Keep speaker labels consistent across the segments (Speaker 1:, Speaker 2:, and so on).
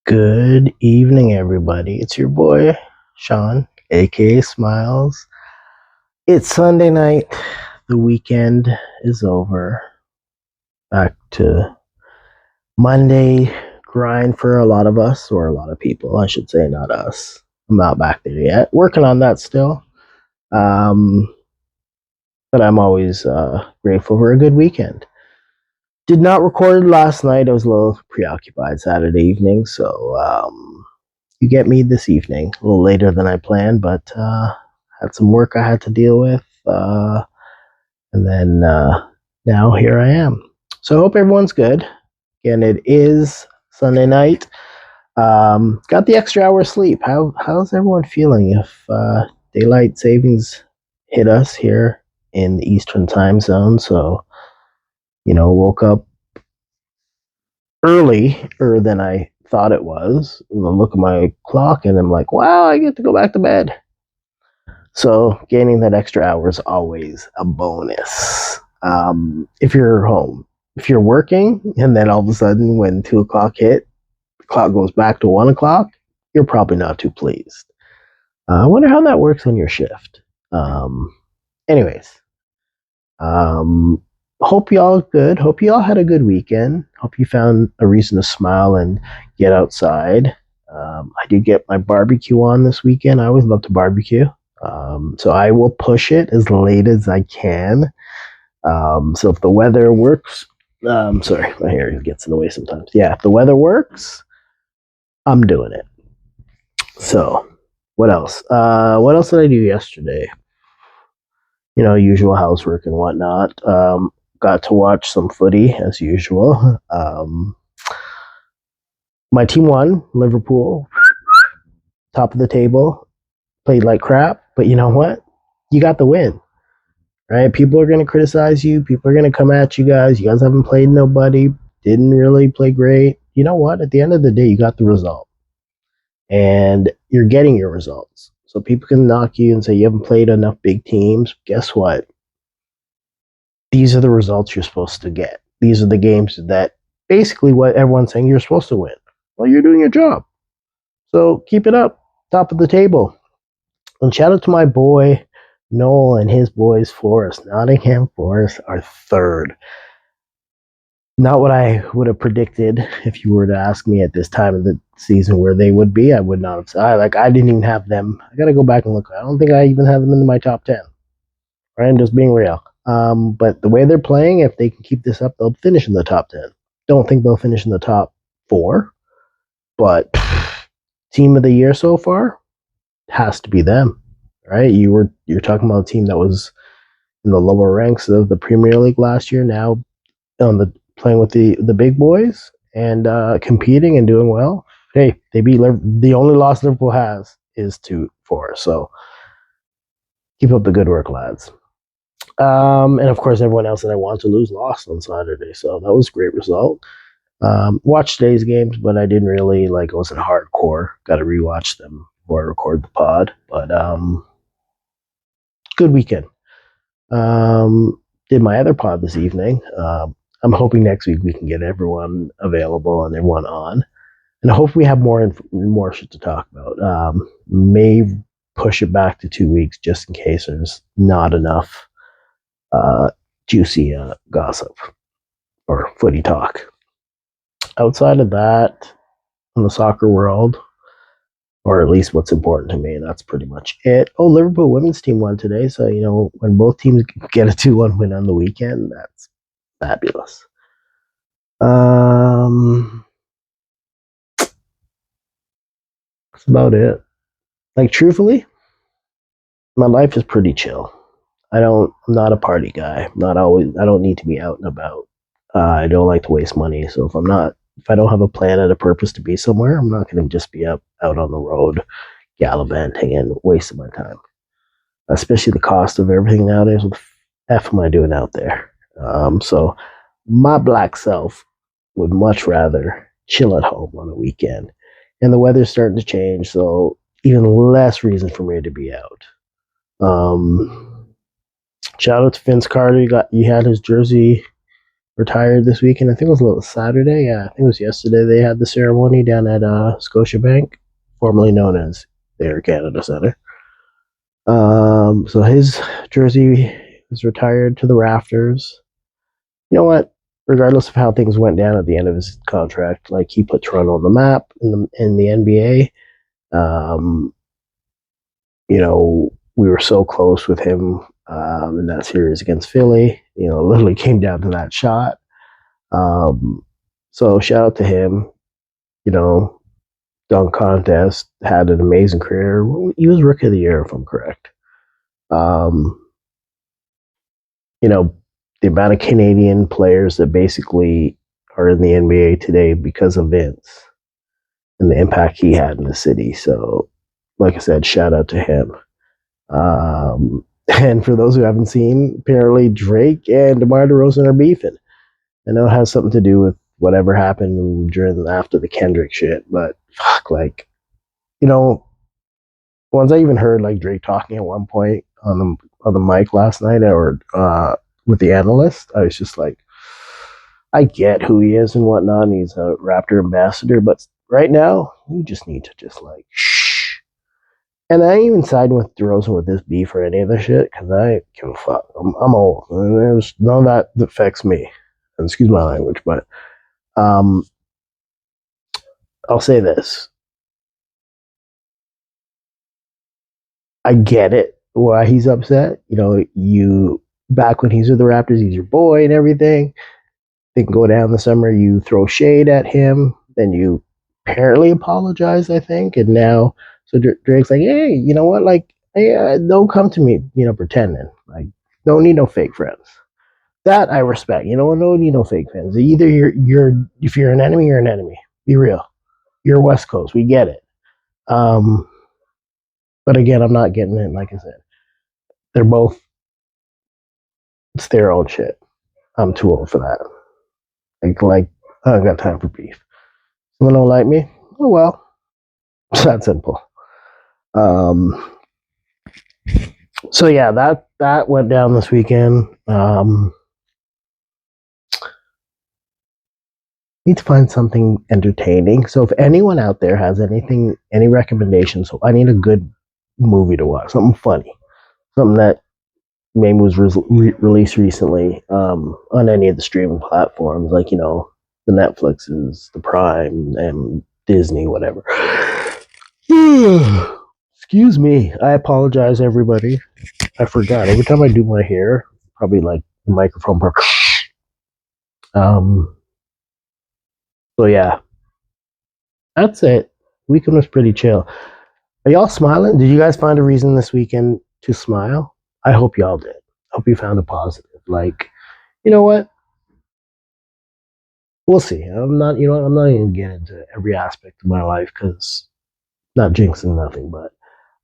Speaker 1: Good evening, everybody. It's your boy, Sean, aka Smiles. It's Sunday night. The weekend is over. Back to Monday grind for a lot of us, or a lot of people, I should say, not us. I'm not back there yet. Working on that still. Um, but I'm always grateful for a good weekend. Did not record last night. I was a little preoccupied Saturday evening, so you get me this evening, a little later than I planned, but had some work I had to deal with, and then now here I am. So I hope everyone's good. Again, it is Sunday night. Got the extra hour of sleep. How's everyone feeling if daylight savings hit us here in the Eastern time zone? So woke up earlier than I thought it was. And I look at my clock and I'm like, wow, I get to go back to bed. So gaining that extra hour is always a bonus. If you're home, if you're working, and then all of a sudden when 2 o'clock hit, the clock goes back to 1 o'clock, you're probably not too pleased. I wonder how that works on your shift. Anyways, um, hope y'all good. Hope y'all had a good weekend. Hope you found a reason to smile and get outside. I did get my barbecue on this weekend. I always love to barbecue. So I will push it as late as I can. So if the weather works, sorry, my hair gets in the way sometimes. Yeah, if the weather works, I'm doing it. So what else? What else did I do yesterday? Usual housework and whatnot. Got to watch some footy as usual. My team won. Liverpool, top of the table. Played like crap, but you know what? You got the win, right? People are going to criticize you. People are going to come at you guys. You guys haven't played nobody. Didn't really play great. You know what? At the end of the day, you got the result. And you're getting your results. So people can knock you and say you haven't played enough big teams. Guess what? These are the results you're supposed to get. These are the games that basically what everyone's saying you're supposed to win. Well, you're doing your job. So keep it up. Top of the table. And shout out to my boy Noel and his boys Forest. Nottingham Forest are third. Not what I would have predicted if you were to ask me at this time of the season where they would be. I would not have said. I didn't even have them. I got to go back and look. I don't think I even have them in my top 10. Right? I'm just being real. But the way they're playing, if they can keep this up, they'll finish in the top 10. Don't think they'll finish in the top 4. But team of the year so far has to be them. Right? You're talking about a team that was in the lower ranks of the Premier League last year, now on the playing with the big boys and competing and doing well. Hey, they beat the only loss Liverpool has is to Forest. So keep up the good work, lads. And of course, everyone else that I want to lose lost on Saturday, so that was a great result. Watched today's games, but I didn't really I wasn't hardcore. Got to rewatch them before I record the pod. But good weekend. Did my other pod this evening. I'm hoping next week we can get everyone available and everyone on, and I hope we have more shit to talk about. May push it back to 2 weeks just in case there's not enough juicy gossip or footy talk. Outside of that, in the soccer world, or at least what's important to me, that's pretty much it. Oh, Liverpool women's team won today, so when both teams get a 2-1 win on the weekend, that's fabulous. That's about it. Truthfully, my life is pretty chill. I'm not a party guy. I don't need to be out and about. I don't like to waste money. So if I don't have a plan and a purpose to be somewhere, I'm not going to just be out on the road gallivanting and wasting my time. Especially the cost of everything nowadays. What the F am I doing out there? So my black self would much rather chill at home on a weekend. And the weather's starting to change, so even less reason for me to be out. Shout out to Vince Carter. He had his jersey retired this weekend. I think it was a little Saturday. Yeah, I think it was yesterday. They had the ceremony down at Scotiabank, formerly known as the Air Canada Centre. So his jersey was retired to the rafters. You know what? Regardless of how things went down at the end of his contract, like he put Toronto on the map in the NBA. Um, we were so close with him in that series against Philly. Literally came down to that shot. So shout out to him. Dunk contest, had an amazing career. He was rookie of the year, if I'm correct. Um, you know, the amount of Canadian players that basically are in the NBA today because of Vince and the impact he had in the city. So, like I said, shout out to him. And for those who haven't seen, apparently Drake and DeMar DeRozan are beefing. I know it has something to do with whatever happened after the Kendrick shit, but fuck, once I even heard like Drake talking at one point on the mic last night or with the analyst, I was just like, I get who he is and whatnot. And he's a Raptor ambassador, but right now you just need to just like shh. And I ain't even siding with DeRozan with this beef or any of the shit because I give a fuck. I'm old, and there's none of that affects me. And excuse my language, but um, I'll say this: I get it why he's upset. You back when he's with the Raptors, he's your boy and everything. They can go down the summer, you throw shade at him, then you apparently apologize, I think, and now so Drake's like, hey, you know what? Like, hey, don't come to me, pretending. Like, don't need no fake friends. That I respect. Don't need no fake friends. Either you're if you're an enemy, you're an enemy. Be real. You're West Coast. We get it. Um, but again, I'm not getting it. Like I said, they're both it's their own shit. I'm too old for that. Like I don't got time for beef. Someone don't like me? Oh well. It's that simple. Um, so yeah, that went down this weekend. Need to find something entertaining. So if anyone out there has any recommendations, so I need a good movie to watch, something funny, something that maybe was released recently on any of the streaming platforms, like the Netflixes, the Prime, and Disney, whatever. Excuse me. I apologize, everybody. I forgot. Every time I do my hair, probably like the microphone. Um. So yeah, that's it. Weekend was pretty chill. Are y'all smiling? Did you guys find a reason this weekend to smile? I hope y'all did. I hope you found a positive. Like, you know what? We'll see. I'm not. I'm not even getting into every aspect of my life because not jinxing nothing, but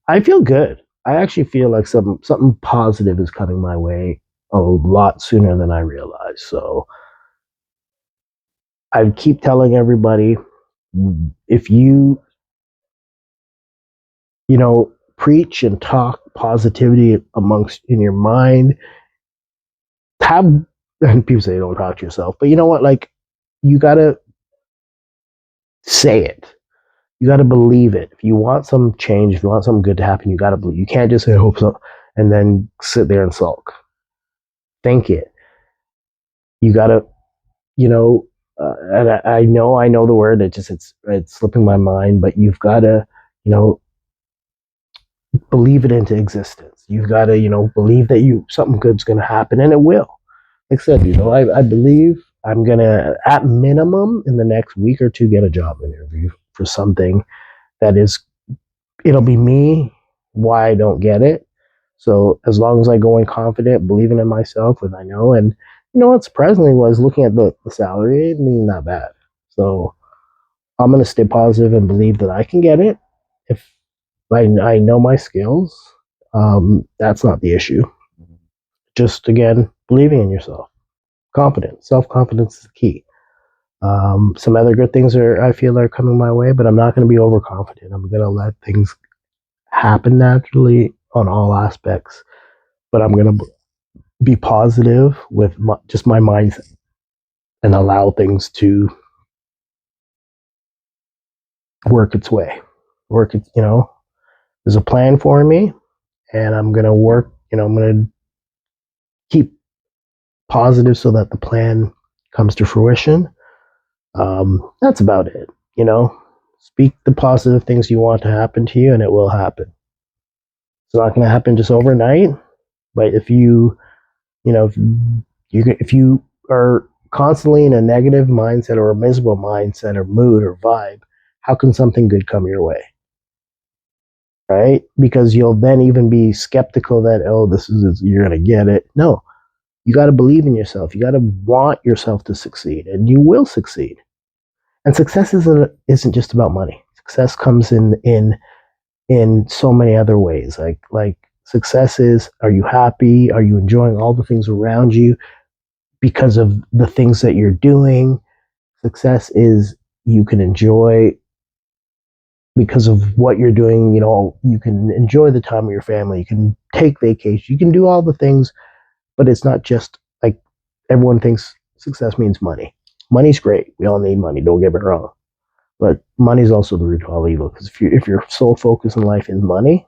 Speaker 1: I feel good. I actually feel like something positive is coming my way a lot sooner than I realized. So I keep telling everybody if preach and talk positivity amongst in your mind, have and people say don't talk to yourself, but you know what? Like you gotta say it. You gotta believe it. If you want some change, if you want something good to happen, you gotta believe. You can't just say hope so and then sit there and sulk. Think it. You gotta, and I know the word. It's slipping my mind, but you've gotta, you know, believe it into existence. You've gotta, believe that something good's gonna happen, and it will. Like I said, I believe I'm gonna, at minimum, in the next week or two, get a job interview for something that is. It'll be me. Why I don't get it. So as long as I go in confident, believing in myself, and I know, and what surprisingly was looking at the salary, not bad. So I'm gonna stay positive and believe that I can get it. If I know my skills, that's not the issue. Just again, believing in yourself, confidence, self confidence is the key. Some other good things I feel are coming my way, but I'm not going to be overconfident. I'm going to let things happen naturally on all aspects, but I'm going to be positive with just my mindset. and allow things to work its way. There's a plan for me, and I'm going to work, I'm going to keep positive so that the plan comes to fruition. That's about it. Speak the positive things you want to happen to you, and it will happen. It's not going to happen just overnight, but if you are constantly in a negative mindset or a miserable mindset or mood or vibe, how can something good come your way? Right? Because you'll then even be skeptical that, oh, you're going to get it. No, you got to believe in yourself. You got to want yourself to succeed, and you will succeed. And success isn't just about money. Success comes in so many other ways. Like success is, are you happy? Are you enjoying all the things around you because of the things that you're doing? Success is, you can enjoy because of what you're doing. You can enjoy the time with your family. You can take vacation. You can do all the things, but it's not just like everyone thinks success means money. Money's great. We all need money. Don't get me wrong. But money is also the root of all evil. Because if your sole focus in life is money,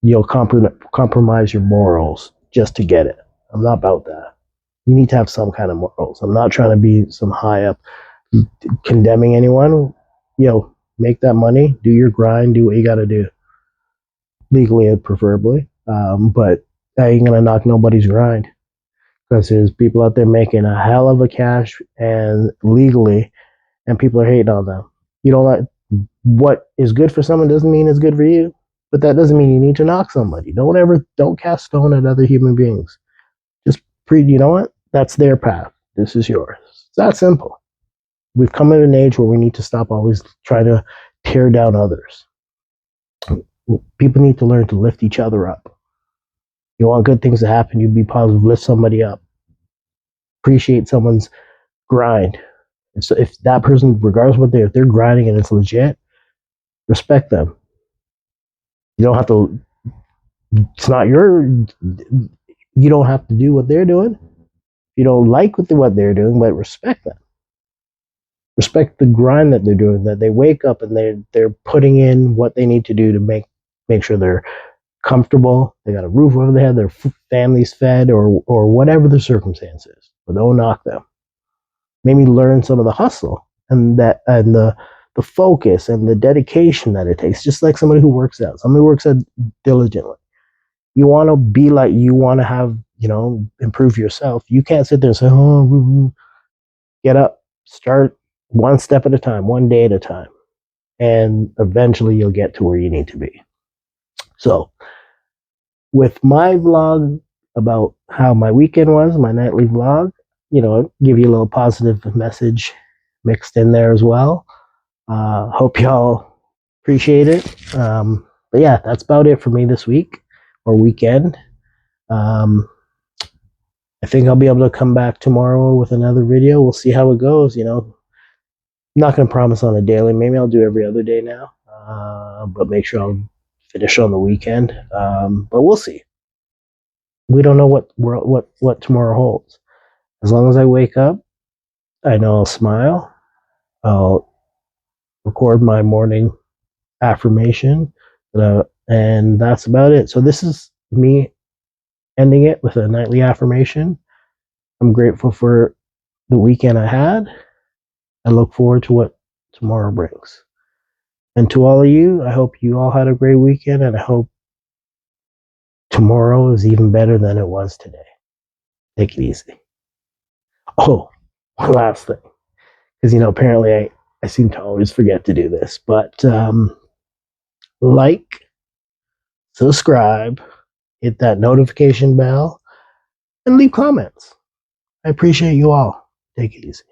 Speaker 1: you'll compromise your morals just to get it. I'm not about that. You need to have some kind of morals. I'm not trying to be some high up condemning anyone. Make that money, do your grind, do what you got to do, legally preferably. But I ain't gonna knock nobody's grind, because there's people out there making a hell of a cash and legally, and people are hating on them. You don't like what is good for someone doesn't mean it's good for you, but that doesn't mean you need to knock somebody. Don't cast stone at other human beings. Just you know what? That's their path. This is yours. It's that simple. We've come at an age where we need to stop always trying to tear down others. People need to learn to lift each other up. You want good things to happen, you be positive, lift somebody up. Appreciate someone's grind. And so if that person, regardless of if they're grinding and it's legit, respect them. You don't have to, you don't have to do what they're doing. You don't like what they're doing, but respect them. Respect the grind that they're doing, that they wake up and they're putting in what they need to do to make sure they're comfortable, they got a roof over their head, their family's fed, or whatever the circumstances. But don't knock them. Maybe learn some of the hustle and the focus and the dedication that it takes. Just like somebody who works out diligently. You want to be like, you want to have, improve yourself. You can't sit there and say, oh, get up, start one step at a time, one day at a time, and eventually you'll get to where you need to be. So, with my vlog about how my weekend was, my nightly vlog, give you a little positive message mixed in there as well. Hope y'all appreciate it. But yeah, that's about it for me this week or weekend. I think I'll be able to come back tomorrow with another video. We'll see how it goes. I'm not going to promise on a daily. Maybe I'll do every other day now, but make sure I'll finish on the weekend. But we'll see. We don't know what tomorrow holds. As long as I wake up, I know I'll smile. I'll record my morning affirmation, and that's about it. So this is me ending it with a nightly affirmation. I'm grateful for the weekend I had. I look forward to what tomorrow brings. And to all of you, I hope you all had a great weekend, and I hope tomorrow is even better than it was today. Take it easy. Oh, one last thing. Because, apparently I seem to always forget to do this. But like, subscribe, hit that notification bell, and leave comments. I appreciate you all. Take it easy.